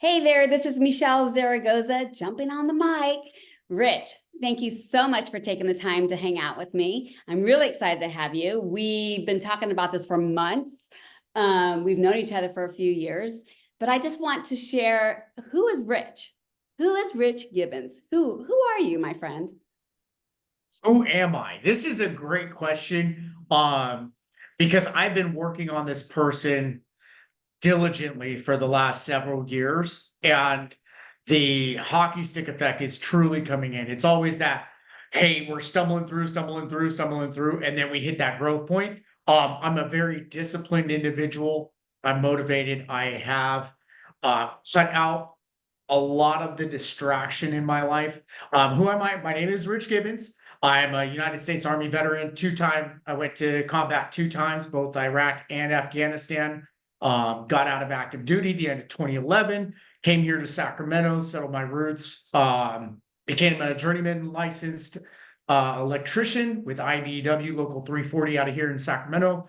Hey there, this is Michele Zaragoza jumping on the mic. Rich, thank you so much for taking the time to hang out with me. I'm really excited to have you. We've been talking about this for months. We've known each other for a few years, but I just want to share, who is Rich? Who is Rich Gibbens? Who are you, my friend? Who am I? This is a great question. Because I've been working on this person diligently for the last several years, and the hockey stick effect is truly coming in. It's always that, hey, we're stumbling through, and then we hit that growth point. I'm a very disciplined individual. I'm motivated. I have cut out a lot of the distraction in my life. Who am I? My name is Rich Gibbons. I'm a United States Army veteran, two-time. I went to combat two times, both Iraq and Afghanistan. Got out of active duty the end of 2011. Came here to Sacramento, settled my roots. Became a journeyman licensed electrician with IBEW Local 340 out of here in Sacramento.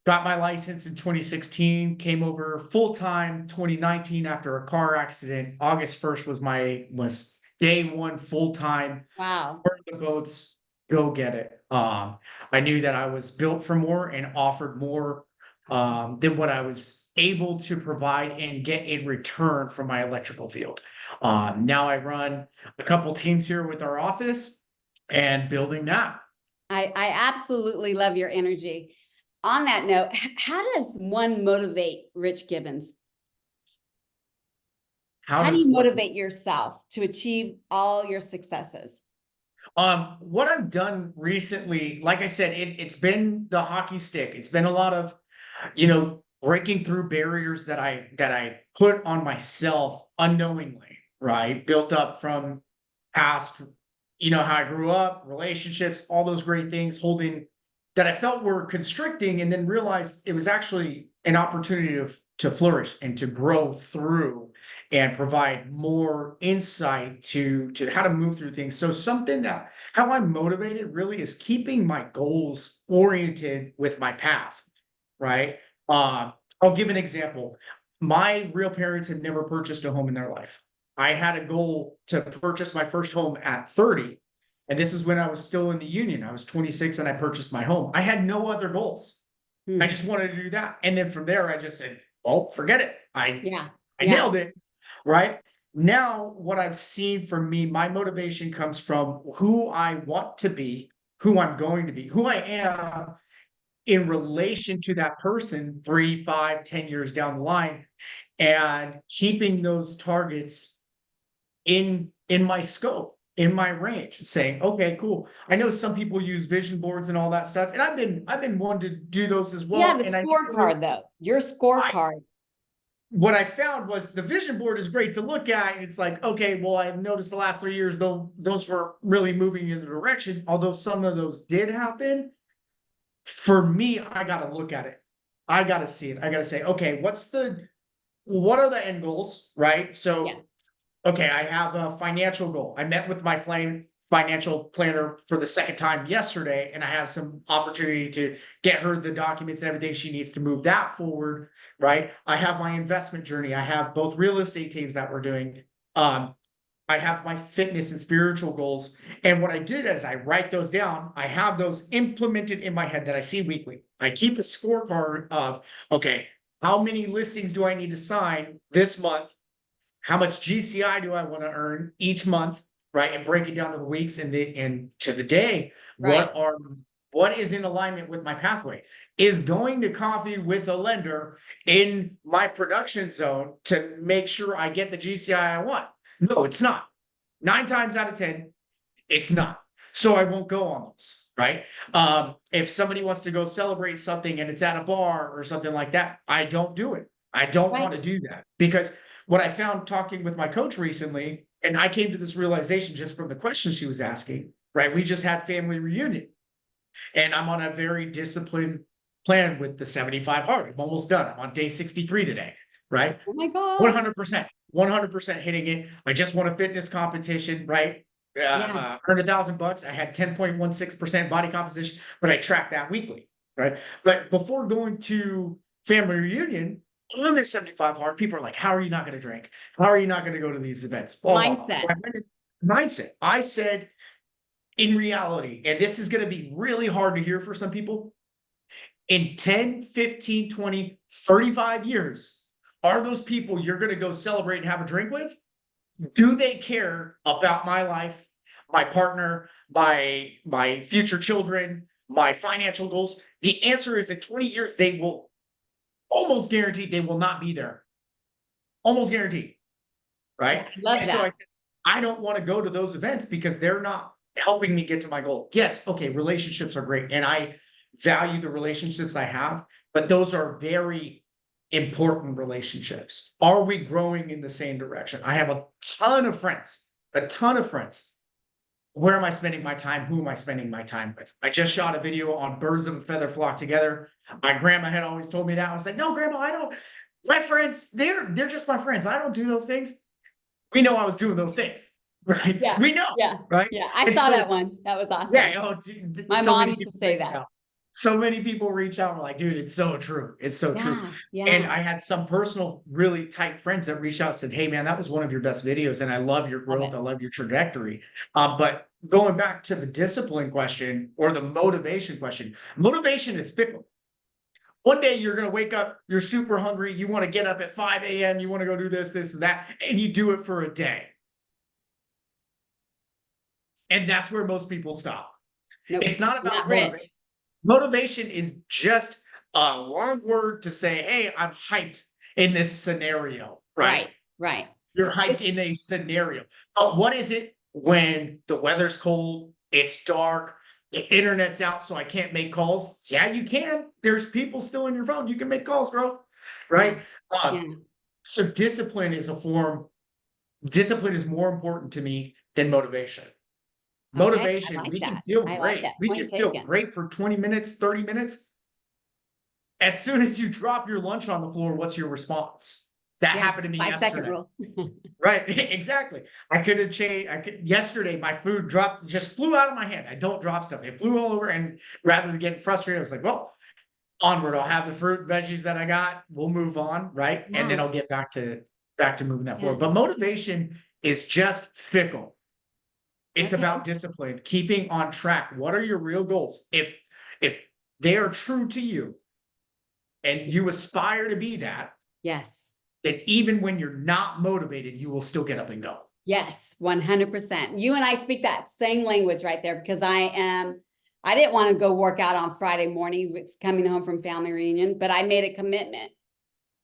Got my license in 2016, came over full-time 2019 after a car accident. August 1st was day one full-time. Wow. Burn the boats, go get it. I knew that I was built for more and offered more than what I was able to provide and get in return from my electrical field. Now I run a couple teams here with our office and building that. I absolutely love your energy. On that note, how does one motivate Rich Gibbons? How How do does you one motivate yourself to achieve all your successes? What I've done recently, like I said, it's been the hockey stick. It's been a lot of, breaking through barriers that I put on myself unknowingly, right? Built up from past, how I grew up, relationships, all those great things, holding that I felt were constricting, and then realized it was actually an opportunity to flourish and to grow through and provide more insight to how to move through things. So something that how I'm motivated really is keeping my goals oriented with my path, right? I'll give an example. My real parents had never purchased a home in their life. I had a goal to purchase my first home at 30. And this is when I was still in the union. I was 26 and I purchased my home. I had no other goals. I Hmm. just wanted to do that. And then from there, I just said, oh, forget it. Yeah, I yeah, nailed it. Right. Now, what I've seen from me, my motivation comes from who I want to be, who I'm going to be, who I am in relation to that person 3, 5, 10 years down the line, and keeping those targets in my scope, in my range, saying, okay, cool. I know some people use vision boards and all that stuff, and I've been one to do those as you have well. a And scorecard though. Your I scorecard. what I found was the vision board is great to look at. And it's like, okay, well, I've noticed the last 3 years, though, those were really moving in the direction. Although some of those did happen, for me, I got to look at it. I got to see it. I got to say, okay, what are the end goals, right? So Yes. okay, I have a financial goal. I met with my financial planner for the second time yesterday, and I have some opportunity to get her the documents and everything she needs to move that forward, right? I have my investment journey. I have both real estate teams that we're doing. Um, I have my fitness and spiritual goals. And what I did is I write those down. I have those implemented in my head that I see weekly. I keep a scorecard of, okay, how many listings do I need to sign this month? How much GCI do I want to earn each month, right? And break it down to the weeks and to the day. Right. What is in alignment with my pathway? Is going to coffee with a lender in my production zone to make sure I get the GCI I want? No, it's not. 9 times out of 10, it's not. So I won't go on those, right? If somebody wants to go celebrate something and it's at a bar or something like that, I don't do it. I don't Right. want to do that because what I found talking with my coach recently, and I came to this realization just from the questions she was asking, right? We just had family reunion, and I'm on a very disciplined plan with the 75 hard. I'm almost done. I'm on day 63 today, right? Oh my gosh. 100%, 100% hitting it. I just won a fitness competition, right? Yeah. Earned $1,000. I had 10.16% body composition, but I track that weekly, right? But before going to family reunion, On this 75 hard, people are like, how are you not going to drink? How are you not going to go to these events? Blah, blah, blah. Mindset. Mindset. I said, in reality, and this is going to be really hard to hear for some people, in 10, 15, 20, 35 years, are those people you're going to go celebrate and have a drink with? Do they care about my life, my partner, my future children, my financial goals? The answer is in 20 years, they will almost guaranteed they will not be there. Almost guaranteed. Right. Yeah, love And so I that. said, I don't want to go to those events because they're not helping me get to my goal. Yes, okay, relationships are great. And I value the relationships I have, but those are very important relationships. Are we growing in the same direction? I have a ton of friends, a ton of friends. Where am I spending my time? Who am I spending my time with? I just shot a video on birds of a feather flock together. My grandma had always told me that. I was like, no, grandma, I don't. My friends, they're just my friends. I don't do those things. We know I was doing those things, right? Yeah. We know, Yeah. right? Yeah. I And saw so, that one. That was awesome. yeah, oh, dude, My so mom many used people to say reach that. out. So many people reach out and are like, dude, it's so true. It's so true. Yeah. And Yeah. I had some personal, really tight friends that reached out and said, hey, man, that was one of your best videos. And I love your Love growth. it. I love your trajectory. But going back to the discipline question or the motivation is fickle. One day you're going to wake up, you're super hungry. You want to get up at 5 a.m. You want to go do this, this, and that. And you do it for a day. And that's where most people stop. Nope. It's not about Not rich. motivation. Motivation is just a long word to say, hey, I'm hyped in this scenario, right? Right. Right. You're hyped in a scenario. But what is it when the weather's cold, it's dark, the internet's out, so I can't make calls? Yeah, you can. There's people still in your phone. You can make calls, bro. Right? Yeah. So discipline is discipline is more important to me than motivation. Okay. I Motivation, like we can that. feel I like great. that. We Point can feel taken. great for 20 minutes, 30 minutes. As soon as you drop your lunch on the floor, what's your response? That Yeah. happened to me 5-second yesterday. rule. Right, exactly. I could have changed. Yesterday, my food just flew out of my hand. I don't drop stuff. It flew all over, and rather than getting frustrated, I was like, "Well, onward. I'll have the fruit and veggies that I got. We'll move on, right? And then Yeah. I'll get back to moving that Yeah. forward." But motivation is just fickle. It's Okay. about discipline, keeping on track. What are your real goals? If they are true to you, and you aspire to be that, Yes. then even when you're not motivated, you will still get up and go. Yes. 100%. You and I speak that same language right there because I didn't want to go work out on Friday morning, coming home from family reunion, but I made a commitment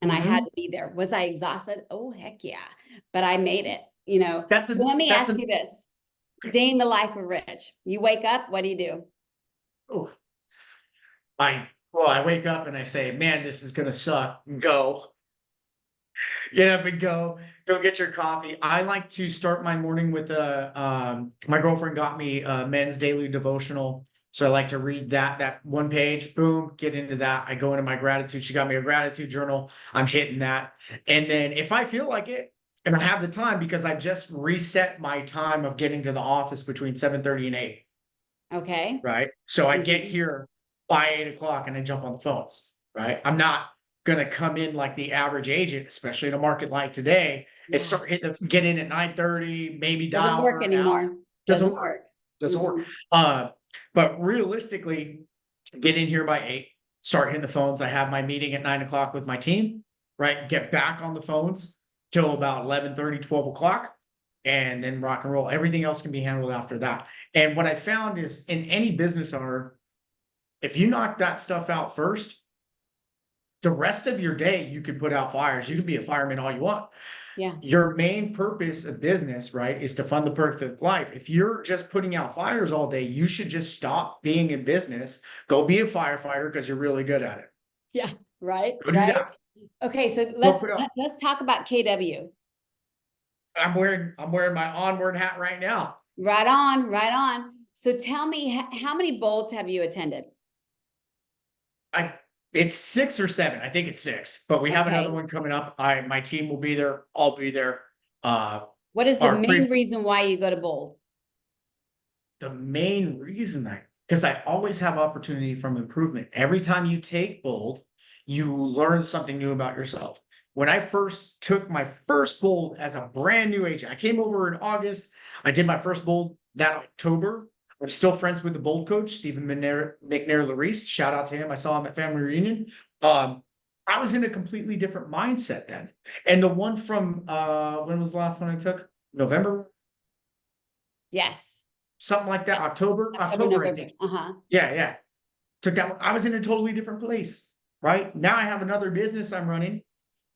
and I had Mhm. to be there. Was I exhausted? Oh, heck yeah. But I made it, That's So let me that's ask you this. Day in the life of Rich. You wake up, what do you do? oh, I wake up and I say, man, this is gonna suck. Go. Get up and go get your coffee. I like to start my morning with my girlfriend got me a men's daily devotional. So I like to read that one page, boom, get into that. I go into my gratitude. She got me a gratitude journal. I'm hitting that. And then if I feel like it and I have the time, because I just reset my time of getting to the office between 7:30 and 8, Okay. right? So I get Mhm. here by 8 o'clock and I jump on the phones, right? I'm not gonna come in like the average agent, especially in a market like today, and Yeah. start get in at 9:30, maybe Doesn't dial work for an hour. anymore. Doesn't Doesn't work. work. Doesn't work. Mm-mm. Uh, but realistically, get in here by 8, start hitting the phones. I have my meeting at 9 o'clock with my team, right? Get back on the phones till about 11:30, 12 o'clock, and then rock and roll. Everything else can be handled after that. And what I found is in any business owner, if you knock that stuff out first, the rest of your day you can put out fires. You can be a fireman all you want. Yeah. Your main purpose of business, right, is to fund the perfect life. If you're just putting out fires all day, you should just stop being in business. Go be a firefighter because you're really good at it. Yeah. Right. Go do Right. that. Okay. So Go put out. let's talk about KW. I'm wearing my onward hat right now. Right on. Right on. So tell me, how many bowls have you attended? I it's 6 or 7. I think it's 6, but we have another Okay. one coming up. My team will be there. I'll be there. Uh, What is the our main reason why you go to bowl? The main reason because I always have opportunity from improvement. Every time you take bold, you learn something new about yourself. when I first took my first bold as a brand new agent, I came over in August. I did my first bold that October. I'm still friends with the bold coach, Stephen McNair-Larice. Shout out to him. I saw him at family reunion. I was in a completely different mindset then. And the one from when was the last one I took? November? Yes. Something like that. October, I November. think. Yeah. Took that one. I was in a totally different place, right? Now I have another business I'm running.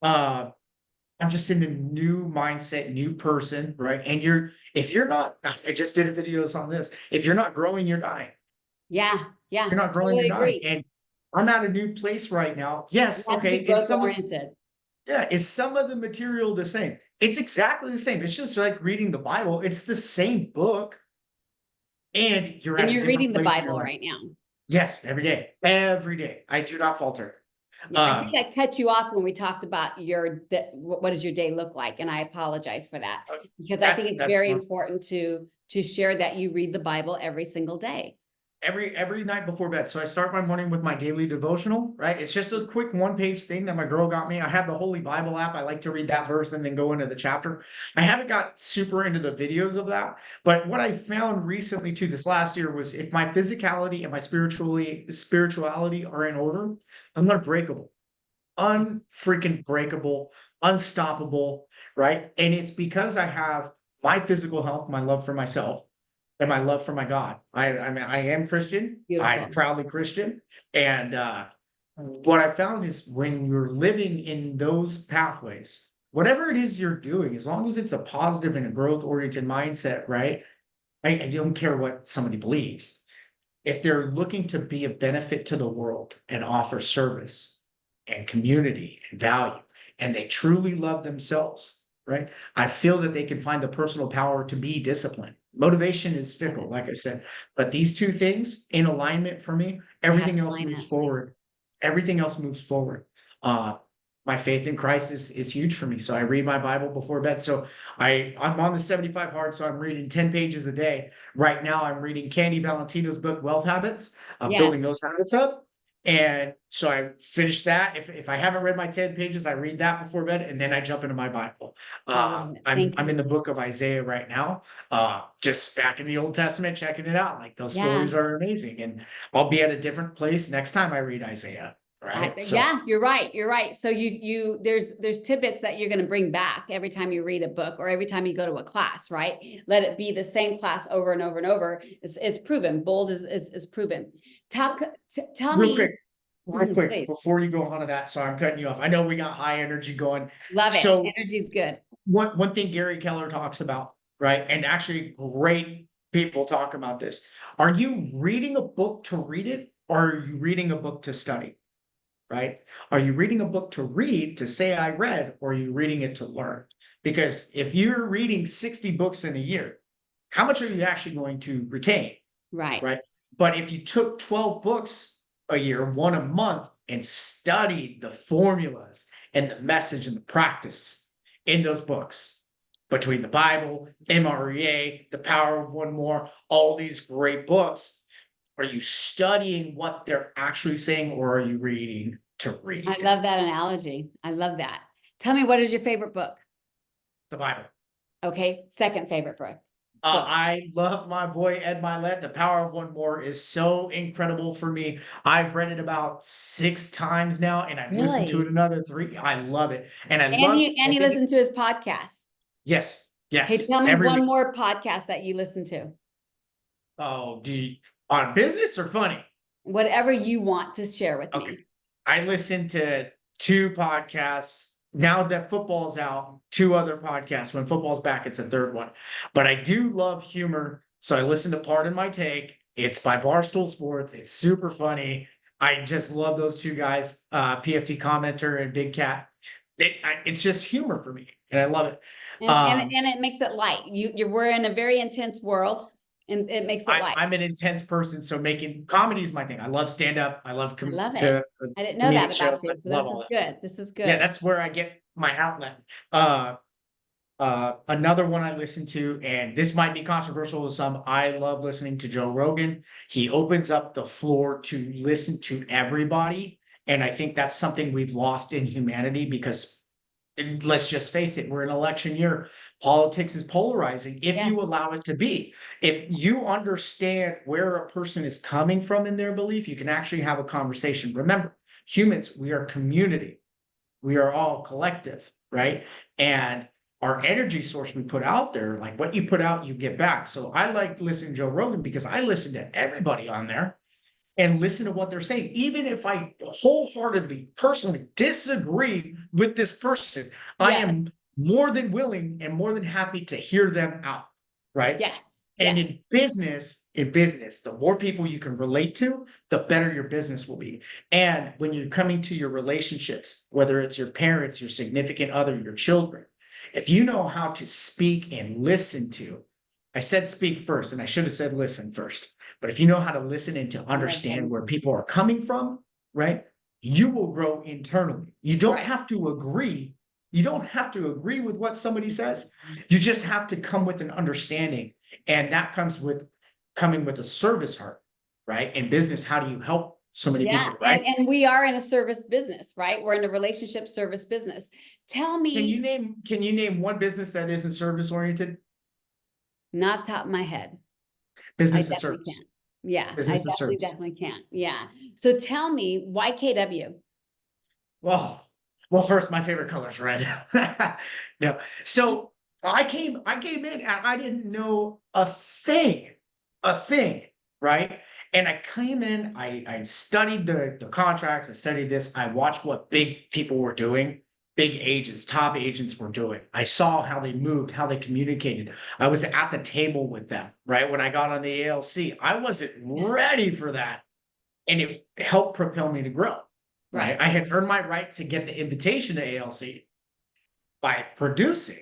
I'm just in a new mindset, new person, right? And if you're not, I just did a video on this. If you're not growing, you're dying. Yeah. You're not growing, Totally you're dying. agree. And I'm at a new place right now. Yes, You have to be okay. growth oriented. Is some of the material the same? It's exactly the same. It's just like reading the Bible. It's the same book. And you're at a you're different reading the place in your Bible life. right now. Yes, every day. Every day. I do not falter. Yeah, I think I cut you off when we talked about what does your day look like, and I apologize for that, because I think it's very important to share that you read the Bible every single day. Every night before bed. So I start my morning with my daily devotional, right? It's just a quick 1-page thing that my girl got me. I have the Holy Bible app. I like to read that verse and then go into the chapter. I haven't got super into the videos of that, but what I found recently too, this last year, was if my physicality and my spirituality are in order, I'm unbreakable, unfreaking breakable, unstoppable, right? And it's because I have my physical health, my love for myself, and my love for my God. I am Christian. Beautiful. I'm proudly Christian. And what I found is when you're living in those pathways, whatever it is you're doing, as long as it's a positive and a growth-oriented mindset, right? I don't care what somebody believes. If they're looking to be a benefit to the world and offer service and community and value, and they truly love themselves, right? I feel that they can find the personal power to be disciplined. Motivation is fickle, like I said, but these two things in alignment for me, everything else moves forward. Everything else moves forward. My faith in Christ is huge for me. So I read my Bible before bed. So I'm on the 75 hard, so I'm reading 10 pages a day. Right now I'm reading Candy Valentino's book, Wealth Habits, building those habits up. And so I finished that. If I haven't read my 10 pages, I read that before bed, and then I jump into my Bible. I'm in the book of Isaiah right now. Just back in the Old Testament, checking it out. Like those stories are amazing. And I'll be at a different place next time I read Isaiah. Right. Yeah, you're right. You're right. So there's tidbits that you're going to bring back every time you read a book or every time you go to a class, right? Let it be the same class over and over and over. It's proven. Bold is proven. Tell me real quick, please, before you go on to that. So I'm cutting you off. I know we got high energy going. Love it. So energy's good. One thing Gary Keller talks about, right? And actually great people talk about this. Are you reading a book to read it, or are you reading a book to study? Right? Are you reading a book to read, to say I read, or are you reading it to learn? Because if you're reading 60 books in a year, how much are you actually going to retain? Right. Right. But if you took 12 books a year, one a month, and studied the formulas and the message and the practice in those books, between the Bible, MREA, The Power of One More, all these great books, are you studying what they're actually saying, or are you reading to read? I love that analogy. I love that. Tell me, what is your favorite book? The Bible. Okay. Second favorite book. I love my boy Ed Milet. The Power of One More is so incredible for me. I've read it about 6 times now, and I've listened to it another 3. I love it. And you listen to his podcast. Yes. Hey, tell me one more podcast that you listen to. Oh, on business or funny? Whatever you want to share with me. I listen to 2 podcasts. Now that football's out, 2 other podcasts. When football's back, it's a 3rd one. But I do love humor, so I listen to Pardon My Take. It's by Barstool Sports. It's super funny. I just love those 2 guys, PFT Commenter and Big Cat. It's just humor for me, and I love it. And it makes it light. We're in a very intense world. And it makes it light. I'm an intense person, so making comedy is my thing. I love stand-up. I love love it. I didn't know that about you. So this is good. This is good. Yeah, that's where I get my outlet. Another one I listen to, and this might be controversial to some, I love listening to Joe Rogan. He opens up the floor to listen to everybody, and I think that's something we've lost in humanity, because And let's just face it, we're in election year. Politics is polarizing if you Yes. allow it to be. If you understand where a person is coming from in their belief, you can actually have a conversation. Remember, humans, we are community. We are all collective, right? And our energy source we put out there, like what you put out, you get back. So I like listening to Joe Rogan because I listen to everybody on there and listen to what they're saying. Even if I wholeheartedly, personally disagree with this person, I Yes. am more than willing and more than happy to hear them out, right? Yes. And Yes. in business, the more people you can relate to, the better your business will be. And when you're coming to your relationships, whether it's your parents, your significant other, your children, if you know how to speak and listen to, I said speak first, and I should have said listen first. But if you know how to listen and to understand where people are coming from, right, you will grow internally. You don't Right. have to agree. You don't have to agree with what somebody says. You just have to come with an understanding. And that comes with coming with a service heart, right? In business, how do you help so many Yeah. people, right? And we are in a service business, right? We're in a relationship service business. Tell me, Can you name one business that isn't service oriented? not top of my head. I Business is definitely service. can't. Yeah, I Business is service. definitely can't. Yeah. So tell me, why KW? Well, first, my favorite color is red. No, so I came in and I didn't know a thing, right? And I came in, I studied the contracts, I studied this, I watched what big people were doing, big agents, top agents were doing. I saw how they moved, how they communicated. I was at the table with them, right? When I got on the ALC, I wasn't ready for that. And it helped propel me to grow. Right. Right. I had earned my right to get the invitation to ALC by producing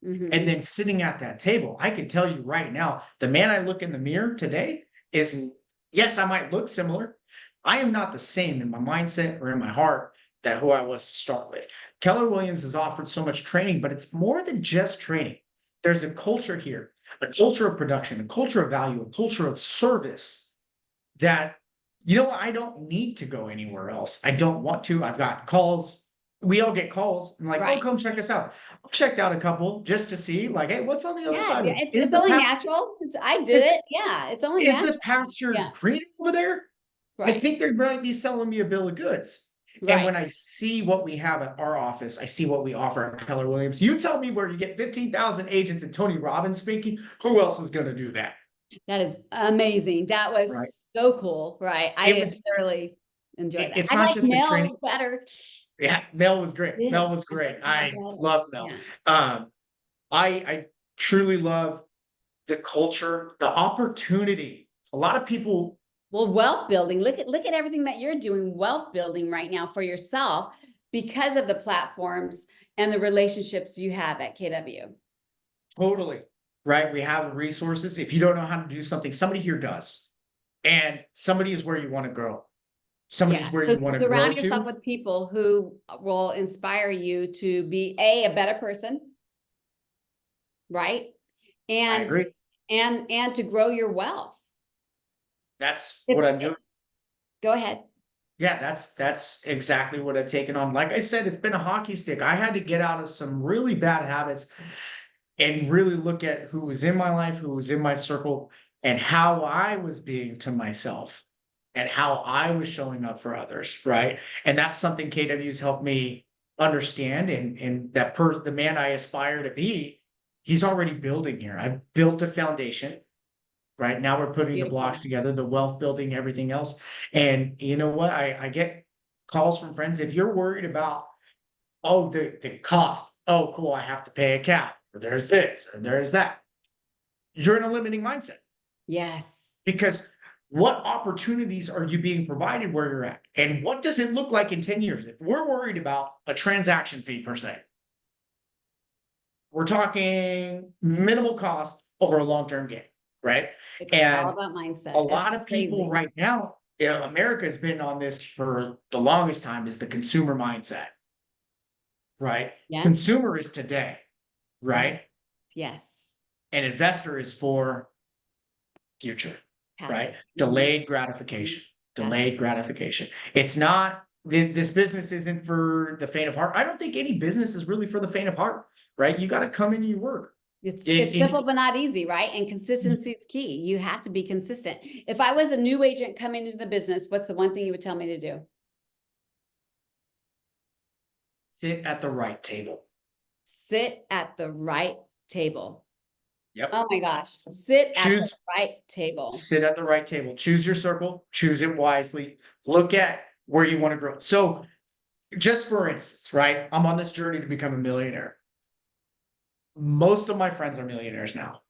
and Mhm. then sitting at that table. I can tell you right now, the man I look in the mirror today is, yes, I might look similar. I am not the same in my mindset or in my heart that who I was to start with. Keller Williams has offered so much training, but it's more than just training. There's a culture here, a culture of production, a culture of value, a culture of service that, I don't need to go anywhere else. I don't want to. I've got calls. We all get calls and like, oh, Right. come check us out. I've checked out a couple just to see, like, hey, what's on the other Yeah, side? yeah, Is it's the only past natural. I did is it. Yeah, it's only is the natural. pasture Yeah, green over there? I right, think they might be selling me a bill of goods. And right. when I see what we have at our office, I see what we offer at Keller Williams. You tell me where you get 15,000 agents and Tony Robbins speaking. Who else is going to do that? That is amazing. That Right. was so cool. Right. It I was, thoroughly enjoyed that. it's I not like just the training. Mel better. Yeah, Mel was great. Yeah, Mel was great. Mel I better. love Mel. Yeah. Um, I truly love the culture, the opportunity. A lot of people, Well, wealth building. Look at everything that you're doing, wealth building right now for yourself because of the platforms and the relationships you have at KW. totally, right? We have the resources. If you don't know how to do something, somebody here does. And somebody is where you want to grow. Yeah. Somebody's where So you want to grow surround yourself to. with people who will inspire you to be a better person, right? I And agree. and to grow your wealth. That's If, what I'm doing. go ahead. Yeah, that's exactly what I've taken on. Like I said, it's been a hockey stick. I had to get out of some really bad habits and really look at who was in my life, who was in my circle, and how I was being to myself and how I was showing up for others, right? And that's something KW's helped me understand. And the man I aspire to be, he's already building here. I've built a foundation. Right now, we're putting the blocks Beautiful. together, the wealth building, everything else. And you know what? I get calls from friends. If you're worried about, oh, the cost, oh, cool, I have to pay a cap, or there's this, or there's that. You're in a limiting mindset Yes. because what opportunities are you being provided where you're at? And what does it look like in 10 years? If we're worried about a transaction fee per se, we're talking minimal cost over a long-term gain, right? It's all And about a mindset. It's lot of people crazy. right now, America has been on this for the longest time is the consumer mindset, right? Yeah. Consumer is today, Yeah. right? Yes. And investor is for future, right? Passive. Mhm. Delayed gratification, Passive. delayed gratification. It's not this business isn't for the faint of heart. I don't think any business is really for the faint of heart, right? You got to come in and you work. It's And simple but not easy, right? And consistency is key. You have to be consistent. If I was a new agent coming into the business, what's the one thing you would tell me to do? sit at the right table. Sit at the right table. Yep. Oh my gosh, sit at the Choose, right table. sit at the right table. Choose your circle, choose it wisely. Look at where you want to grow. So, just for instance, right? I'm on this journey to become a millionaire. Most of my friends are millionaires now.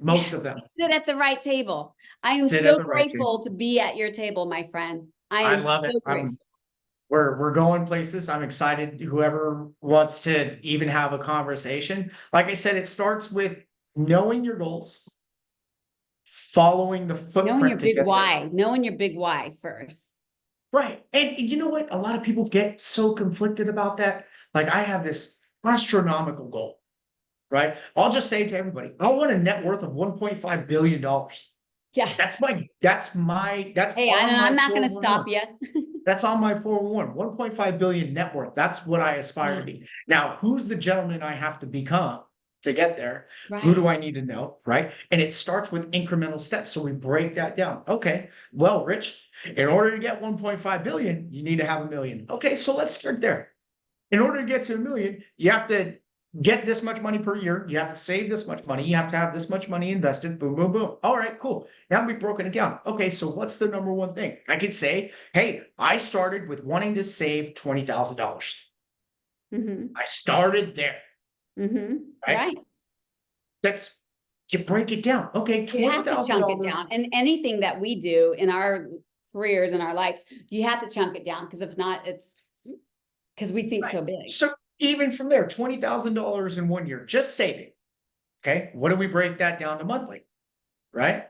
Most of them Sit at the right table. I am sit at so the right table. grateful to be at your table, my friend. I I am love it. so grateful. We're going places. I'm excited. Whoever wants to even have a conversation. Like I said, it starts with knowing your goals, following the footprint to get there. Knowing your big why first. Right. And you know what? A lot of people get so conflicted about that. Like I have this astronomical goal, right? I'll just say to everybody, I want a net worth of $1.5 billion. Yeah. That's Hey, on my I'm not going to 411. stop you. That's on my 401, 1.5 billion net worth. That's what I aspire to be. Now, who's the gentleman I have to become to get there? Who do Right. I need to know? Right. And it starts with incremental steps. So we break that down. Okay. Well, Rich, in order to get 1.5 billion, you need to have a million. Okay. So let's start there. In order to get to a million, you have to get this much money per year. You have to save this much money. You have to have this much money invested. Boom, boom, boom. All right, cool. Now we've broken it down. Okay, so what's the number one thing? I could say, hey, I started with wanting to save $20,000. Mm-hmm. I started there. Mm-hmm. Right? Right. That's you break it down. Okay, You have to chunk it $20,000. down. And anything that we do in our careers and our lives, you have to chunk it down because if not, it's because we think Right. so big. So even from there, $20,000 in 1 year, just saving. Okay, what do we break that down to monthly? Right?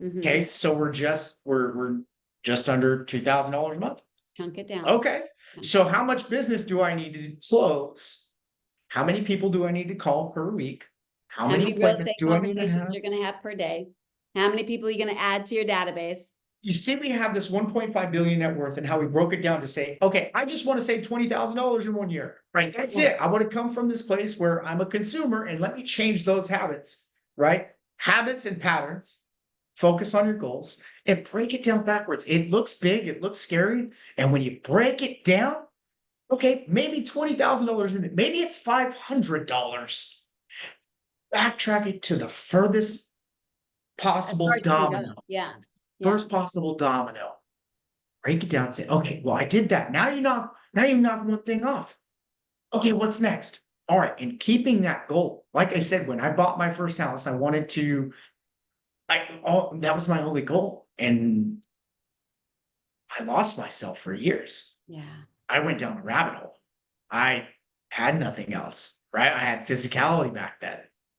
Mm-hmm. Okay, so we're just under $2,000 a month. Chunk it down. Okay, Chunk so it down. how much business do I need to close? How many people do I need to call per week? How How many many real appointments estate do I need to conversations have? you're going to have per day? How many people are you going to add to your database? You see, we have this 1.5 billion net worth and how we broke it down to say, okay, I just want to save $20,000 in 1 year. Right? That's it. Yes. I want to come from this place where I'm a consumer and let me change those habits, right? Habits and patterns. Focus on your goals and break it down backwards. It looks big, it looks scary. And when you break it down, okay, maybe $20,000 in it, maybe it's $500. Backtrack it to the furthest As possible far as you can go. domino, Yeah. Yeah. first possible domino. Break it down and say, okay, well, I did that. Now you knock one thing off. Okay, what's next? All right, and keeping that goal. Like I said, when I bought my first house, I wanted to, that was my only goal. And I lost myself for years. Yeah. I went down a rabbit hole. I had nothing else, right? I had physicality back then.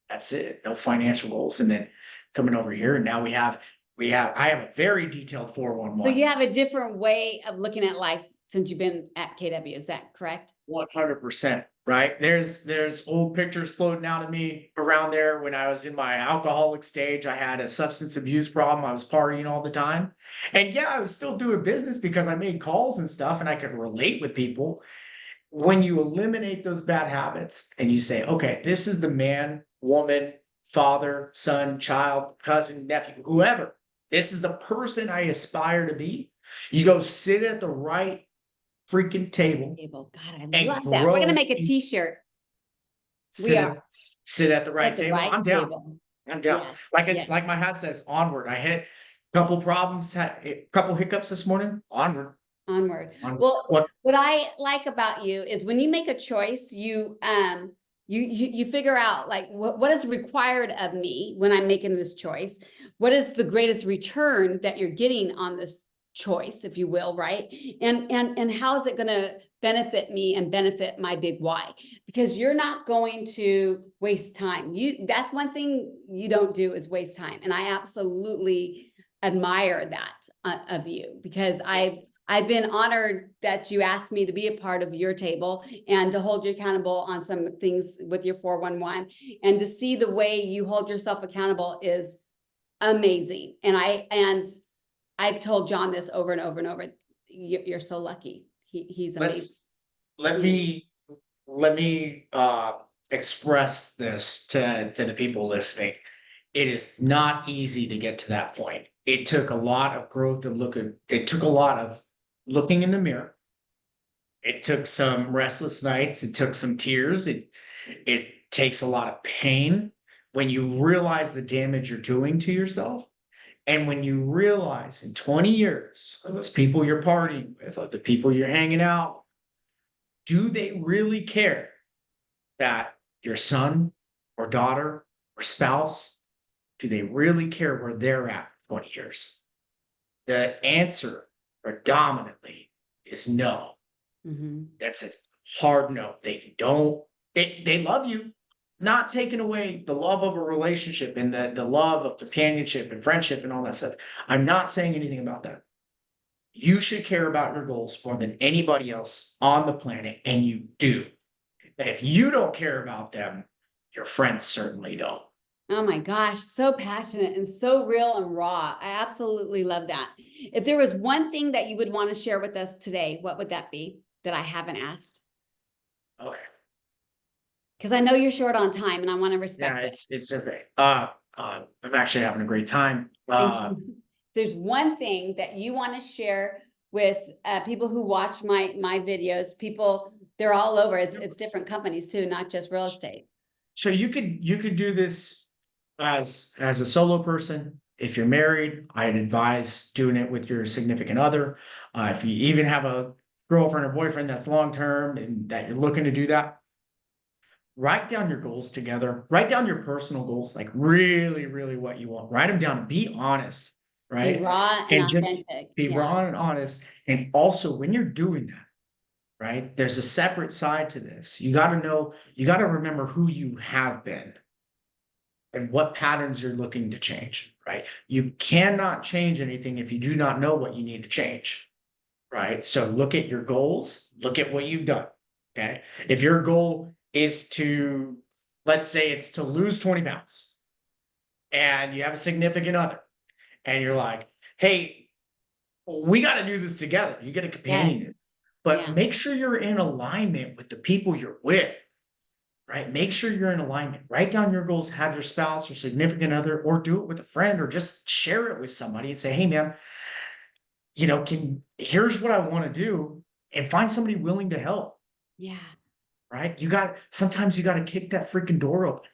That's it. No financial goals. And then coming over here, and now I have a very detailed So 411. you have a different way of looking at life since you've been at KW. Is that correct? 100%, right? There's old pictures floating out of me around there when I was in my alcoholic stage. I had a substance abuse problem. I was partying all the time. And yeah, I was still doing business because I made calls and stuff and I could relate with people. When you eliminate those bad habits and you say, okay, this is the man, woman, father, son, child, cousin, nephew, whoever, this is the person I aspire to be. You go sit at the right freaking table God, I and love that. We're going to grow. make a t-shirt. We Sit are at the right at the table. right I'm down. table. I'm down. Yes. Like Yes. like my hat says, onward. I hit a couple problems, had a couple hiccups this morning. Onward. Onward. Onward. Well, What? what I like about you is when you make a choice, you figure out like what is required of me when I'm making this choice. What is the greatest return that you're getting on this choice, if you will, right? And how is it going to benefit me and benefit my big why? Because you're not going to waste time. That's one thing you don't do is waste time. And I absolutely admire that of you because I've been honored that you asked me to be a part of your table and to hold you accountable on some things with your 411 and to see the way you hold yourself accountable is amazing. And I've told John this over and over and over. you're so lucky. He's amazing. Let me express this to the people listening. It is not easy to get to that point. It took a lot of growth and it took a lot of looking in the mirror. It took some restless nights. It took some tears. It takes a lot of pain when you realize the damage you're doing to yourself. And when you realize in 20 years, those people you're partying with, or the people you're hanging out with, do they really care that your son or daughter or spouse, do they really care where they're at for 20 years? The answer predominantly is no. Mhm. That's a hard no. They love you, not taking away the love of a relationship and the love of companionship and friendship and all that stuff. I'm not saying anything about that. You should care about your goals more than anybody else on the planet, and you do. And if you don't care about them, your friends certainly don't. Oh my gosh, so passionate and so real and raw. I absolutely love that. If there was one thing that you would want to share with us today, what would that be that I haven't asked? Okay. Because I know you're short on time and I want to Yeah, respect it. it's okay. I'm actually having a great time. Thank you. There's one thing that you want to share with people who watch my videos. People, they're all over. It's different companies too, not just real estate. So you could do this as a solo person. If you're married, I'd advise doing it with your significant other. If you even have a girlfriend or boyfriend that's long term and that you're looking to do that, write down your goals together. Write down your personal goals, like really, really what you want. Write them down and be honest, Be right? raw and And just authentic. be Yeah. raw and honest. And also, when you're doing that, right, there's a separate side to this. You got to know, you got to remember who you have been and what patterns you're looking to change, right? You cannot change anything if you do not know what you need to change, right? So look at your goals, look at what you've done. Okay. If your goal is to, let's say it's to lose 20 pounds and you have a significant other and you're like, hey, we got to do this together. You get a companion, Yes. but Yeah. make sure you're in alignment with the people you're with, right? Make sure you're in alignment. Write down your goals, have your spouse or significant other, or do it with a friend, or just share it with somebody and say, hey, man, here's what I want to do, and find somebody willing to help. Yeah. Right? Sometimes you got to kick that freaking door open.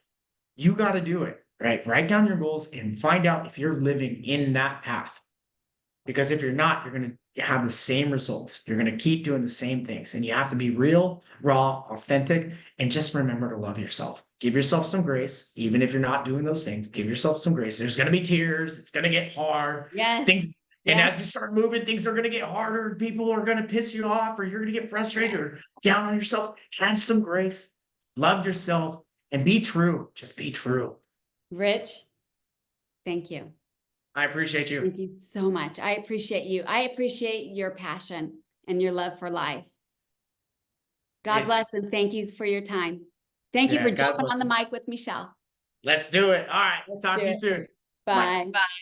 You got to do it, right? Write down your goals and find out if you're living in that path. Because if you're not, you're going to have the same results. You're going to keep doing the same things. And you have to be real, raw, authentic, and just remember to love yourself. Give yourself some grace. Even if you're not doing those things, give yourself some grace. There's going to be tears. It's going to get hard. Yes. And Yes. as you start moving, things are going to get harder. People are going to piss you off, or you're going to get frustrated or down on yourself. Have some grace, love yourself, and be true. Just be true. Rich, thank you. I appreciate you. Thank you so much. I appreciate you. I appreciate your passion and your love for life. God bless and thank you for your time. Thank you for jumping on the mic with Michele. Let's do it. All right. Let's Talk do to you it. soon. Bye. Bye.